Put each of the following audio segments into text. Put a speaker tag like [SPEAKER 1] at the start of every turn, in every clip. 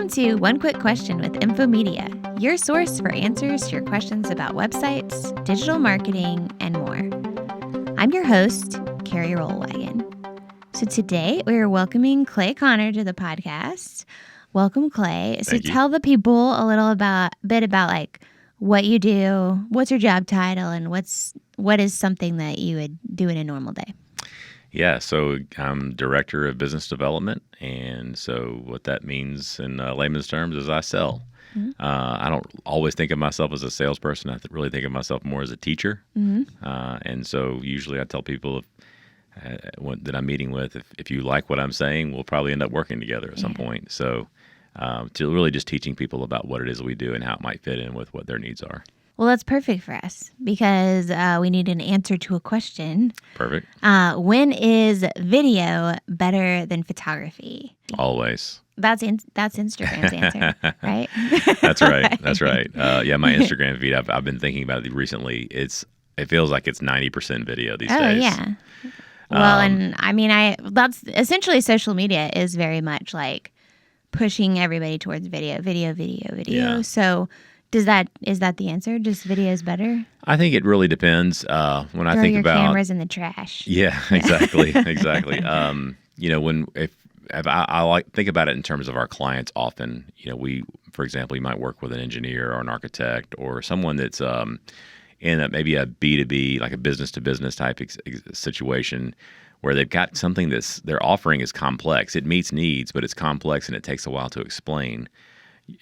[SPEAKER 1] Welcome to One Quick Question with Infomedia, your source for answers to your questions about websites, digital marketing, and more. I'm your host, Carrie Rollwagon. So today we are welcoming Clay Connor to the podcast. Welcome, Clay. So
[SPEAKER 2] Thank you.
[SPEAKER 1] Tell the people a bit about like what you do, what's your job title, and what is something that you would do in a normal day.
[SPEAKER 2] Yeah, so I'm Director of Business Development, and so what that means in layman's terms is I sell.
[SPEAKER 1] Mm-hmm.
[SPEAKER 2] I don't always think of myself as a salesperson. I really think of myself more as a teacher.
[SPEAKER 1] Mm-hmm.
[SPEAKER 2] And so usually I tell people that I'm meeting with, if you like what I'm saying, we'll probably end up working together at some point. So to really just teaching people about what it is we do and how it might fit in with what their needs are.
[SPEAKER 1] Well, that's perfect for us because we need an answer to a question.
[SPEAKER 2] Perfect.
[SPEAKER 1] When is video better than photography?
[SPEAKER 2] Always.
[SPEAKER 1] That's Instagram's answer, right?
[SPEAKER 2] That's right. That's right. Yeah, my Instagram feed. I've been thinking about it recently. It feels like it's 90% video these days.
[SPEAKER 1] Oh yeah. Well, and I mean, that's essentially social media is very much like pushing everybody towards video.
[SPEAKER 2] Yeah.
[SPEAKER 1] So. Is that the answer? Just video is better?
[SPEAKER 2] I think it really depends. When I think about
[SPEAKER 1] cameras in the trash.
[SPEAKER 2] Yeah, exactly, exactly. If I like think about it in terms of our clients, often, for example, you might work with an engineer or an architect or someone that's in maybe a B2B, like a business to business type situation, where they've got something their offering is complex. It meets needs, but it's complex and it takes a while to explain.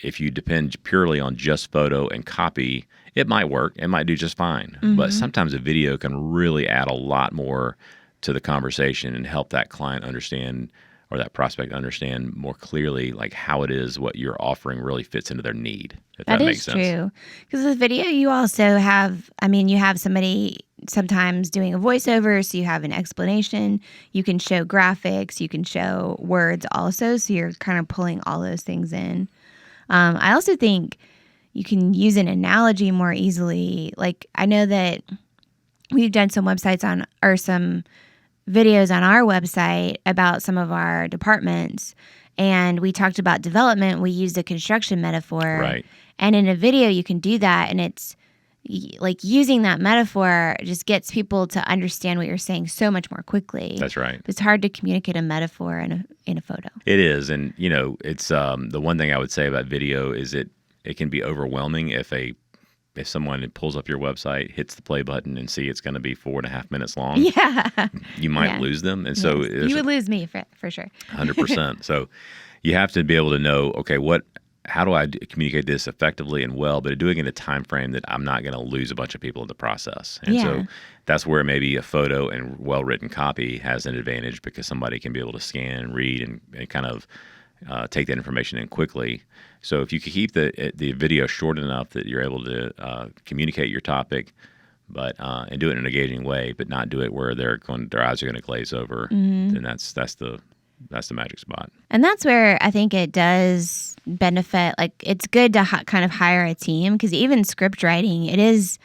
[SPEAKER 2] If you depend purely on just photo and copy, it might work. It might do just fine. Mm-hmm. But sometimes a video can really add a lot more to the conversation and help that client understand or that prospect understand more clearly like how it is what you're offering really fits into their need, if that makes sense. That is
[SPEAKER 1] true. Because with video, you also have, you have somebody sometimes doing a voiceover, so you have an explanation. You can show graphics. You can show words also, so you're kind of pulling all those things in. I also think you can use an analogy more easily. Like, I know that we've done some websites or some videos on our website about some of our departments, and we talked about development. We used a construction metaphor.
[SPEAKER 2] Right.
[SPEAKER 1] And in a video, you can do that, and it's like using that metaphor just gets people to understand what you're saying so much more quickly.
[SPEAKER 2] That's right.
[SPEAKER 1] It's hard to communicate a metaphor in a photo.
[SPEAKER 2] It is, and it's the one thing I would say about video is it can be overwhelming if someone pulls up your website, hits the play button, and see it's going to be 4.5 minutes long.
[SPEAKER 1] Yeah,
[SPEAKER 2] you might lose them, and so
[SPEAKER 1] you would lose me for sure.
[SPEAKER 2] 100%. So you have to be able to know, okay, how do I communicate this effectively and well, but doing it in a time frame that I'm not going to lose a bunch of people in the process. And so that's where maybe a photo and well-written copy has an advantage because somebody can be able to scan and read and kind of take that information in quickly. So if you could keep the video short enough that you're able to communicate your topic, but and do it in an engaging way, but not do it where their eyes are going to glaze over, then that's the magic spot.
[SPEAKER 1] And that's where I think it does benefit. Like, it's good to kind of hire a team because even script writing, it is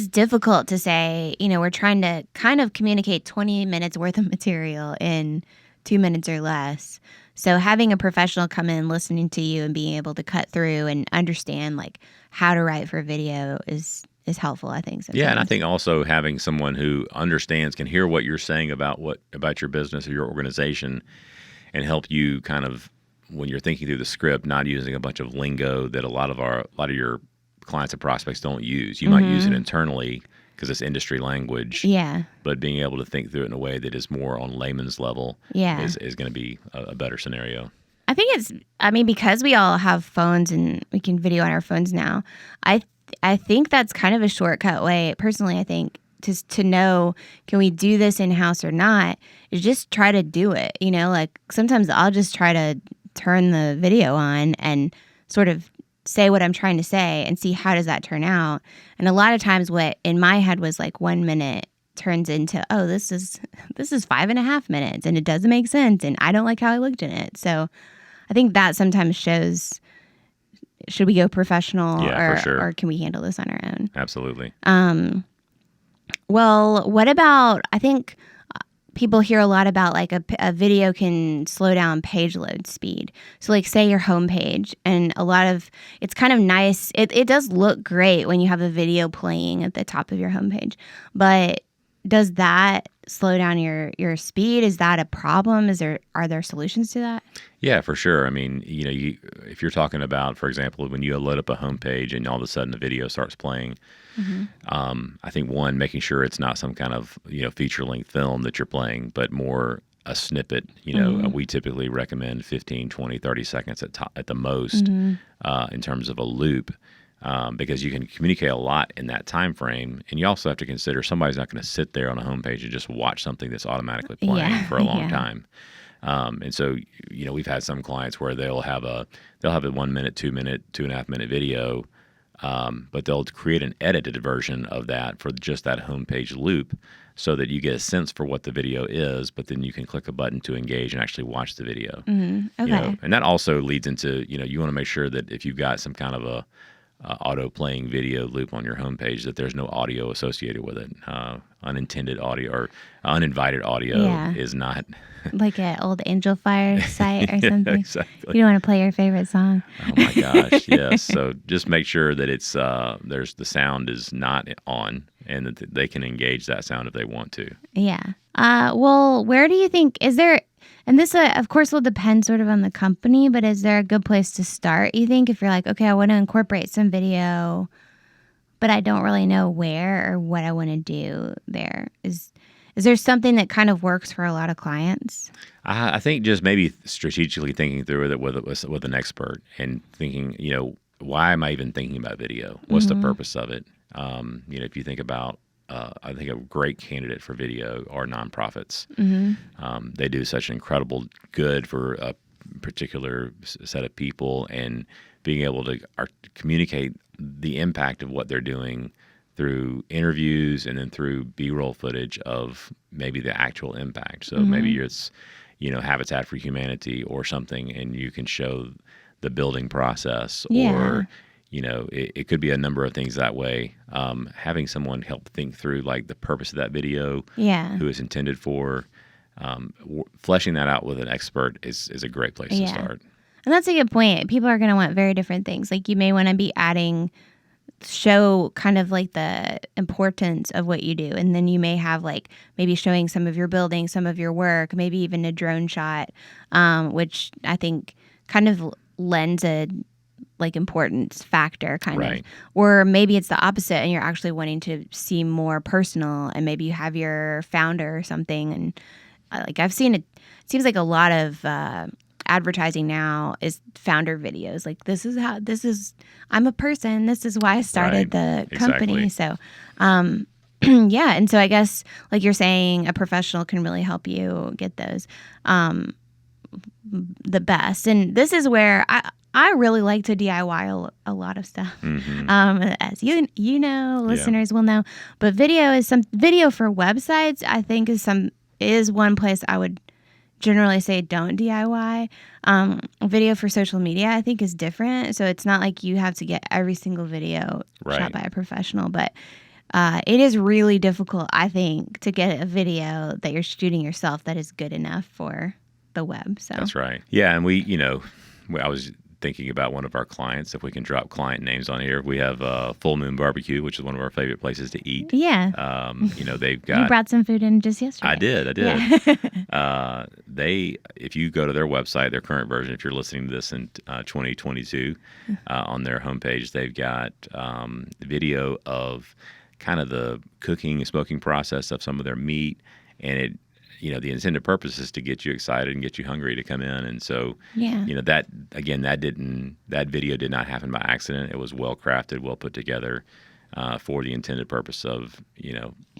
[SPEAKER 1] difficult to say, we're trying to kind of communicate 20 minutes worth of material in 2 minutes or less. So having a professional come in, listening to you and being able to cut through and understand like how to write for video is helpful, I think. Sometimes.
[SPEAKER 2] Yeah, and I think also having someone who understands, can hear what you're saying about your business or your organization, and help you kind of when you're thinking through the script, not using a bunch of lingo that a lot of your clients and prospects don't use. You might use it internally because it's industry language.
[SPEAKER 1] Yeah.
[SPEAKER 2] But being able to think through it in a way that is more on layman's level is going to be a better scenario.
[SPEAKER 1] I think because we all have phones and we can video on our phones now, I think that's kind of a shortcut way, personally, I think, to know, can we do this in-house or not, is just try to do it. Like sometimes I'll just try to turn the video on and sort of say what I'm trying to say and see how does that turn out. And a lot of times what in my head was like 1 minute turns into, oh, this is 5.5 minutes and it doesn't make sense and I don't like how I looked in it. So I think that sometimes shows, should we go professional or can we handle this on our own?
[SPEAKER 2] Absolutely.
[SPEAKER 1] Well, what about, I think people hear a lot about like a video can slow down page load speed. So like say your homepage, and it's kind of nice. It does look great when you have a video playing at the top of your homepage, but does that slow down your speed? Is that a problem? Are there solutions to that?
[SPEAKER 2] Yeah, for sure. I mean, if you're talking about, for example, when you load up a homepage and all of a sudden a video starts playing, I think one, making sure it's not some kind of feature length film that you're playing, but more a snippet. We typically recommend 15, 20, 30 seconds at the most in terms of a loop. Because you can communicate a lot in that time frame, and you also have to consider somebody's not going to sit there on a homepage and just watch something that's automatically playing for a long time. And so, we've had some clients where they'll have a 1 minute, 2 minute, 2.5 minute video, but they'll create an edited version of that for just that homepage loop, so that you get a sense for what the video is, but then you can click a button to engage and actually watch the video.
[SPEAKER 1] Okay.
[SPEAKER 2] And that also leads into, you want to make sure that if you've got some kind of a auto playing video loop on your homepage, that there's no audio associated with it. Unintended audio or uninvited audio is not
[SPEAKER 1] like an old Angel Fire site or something.
[SPEAKER 2] Yeah, exactly.
[SPEAKER 1] You don't want to play your favorite song.
[SPEAKER 2] Oh my gosh, yes. So just make sure that it's the sound is not on, and that they can engage that sound if they want to.
[SPEAKER 1] Yeah. Well, where do you think and this, of course, will depend sort of on the company, but is there a good place to start, you think, if you're like, okay, I want to incorporate some video, but I don't really know where or what I want to do there? Is there something that kind of works for a lot of clients?
[SPEAKER 2] I think just maybe strategically thinking through it with an expert, and thinking, why am I even thinking about video? What's the purpose of it? If you think about, I think a great candidate for video are nonprofits. They do such incredible good for a particular set of people, and being able to communicate the impact of what they're doing through interviews and then through B-roll footage of maybe the actual impact. So maybe it's, Habitat for Humanity or something, and you can show the building process, or it could be a number of things that way. Having someone help think through like the purpose of that video, who it's intended for, fleshing that out with an expert is a great place to start.
[SPEAKER 1] And that's a good point. People are going to want very different things. Like you may want to be show kind of like the importance of what you do. And then you may have like maybe showing some of your building, some of your work, maybe even a drone shot, which I think kind of lends a like importance factor kind of. Or maybe it's the opposite and you're actually wanting to seem more personal, and maybe you have your founder or something. And like I've seen it seems like a lot of advertising now is founder videos. Like I'm a person. This is why I started the company. So, yeah. And so I guess like you're saying, a professional can really help you get those the best. And this is where I really like to DIY a lot of stuff, as you know, listeners will know. But video for websites, I think is one place I would generally say don't DIY. Video for social media, I think, is different. So it's not like you have to get every single video shot by a professional, but it is really difficult, I think, to get a video that you're shooting yourself that is good enough for the web. So
[SPEAKER 2] that's right. Yeah, and I was thinking about one of our clients, if we can drop client names on here. We have Full Moon Barbecue, which is one of our favorite places to eat.
[SPEAKER 1] Yeah.
[SPEAKER 2] They've got...
[SPEAKER 1] You brought some food in just yesterday.
[SPEAKER 2] I did. Yeah. If you go to their website, their current version, if you're listening to this in 2022, on their homepage, they've got video of kind of the cooking and smoking process of some of their meat, and it, the intended purpose is to get you excited and get you hungry to come in. And so, that video did not happen by accident. It was well crafted, well put together, for the intended purpose of,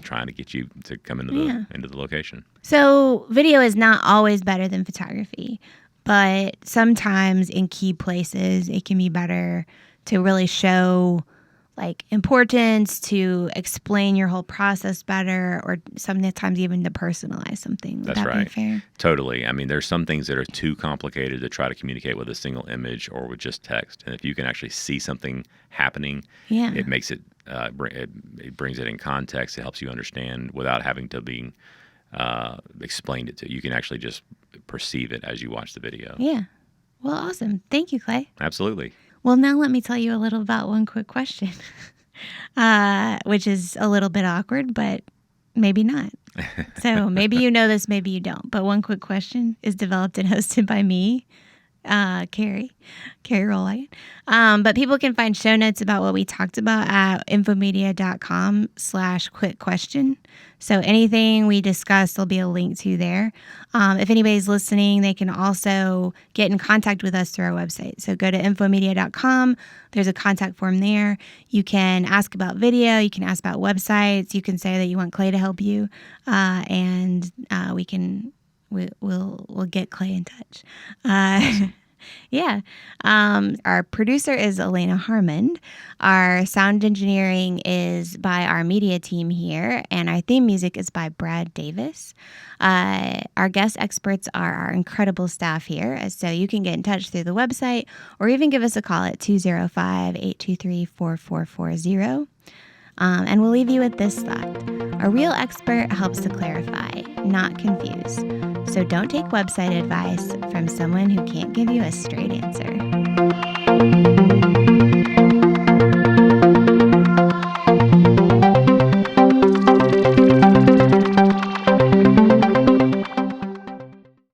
[SPEAKER 2] trying to get you to come into the location. So
[SPEAKER 1] video is not always better than photography, but sometimes in key places it can be better to really show like importance, to explain your whole process better, or sometimes even to personalize something. Would that be fair?
[SPEAKER 2] Totally. I mean, there's some things that are too complicated to try to communicate with a single image or with just text. And if you can actually see something happening, it makes it, it brings it in context. It helps you understand without having to be explained it to you. You can actually just perceive it as you watch the video.
[SPEAKER 1] Yeah. Well, awesome. Thank you, Clay.
[SPEAKER 2] Absolutely.
[SPEAKER 1] Well, now let me tell you a little about one quick question, which is a little bit awkward, but maybe not. So maybe you know this, maybe you don't. But one quick question is developed and hosted by me, Carrie Rowlight. But people can find show notes about what we talked about at infomedia.com/quick question. So anything we discussed, there'll be a link to there. If anybody's listening, they can also get in contact with us through our website. So go to infomedia.com. There's a contact form there. You can ask about video. You can ask about websites. You can say that you want Clay to help you, and we'll get Clay in touch. Yeah. Our producer is Elena Harmon. Our sound engineering is by our media team here, and our theme music is by Brad Davis. Our guest experts are our incredible staff here, so you can get in touch through the website or even give us a call at 205-823-4440. And we'll leave you with this thought. A real expert helps to clarify, not confuse. So don't take website advice from someone who can't give you a straight answer.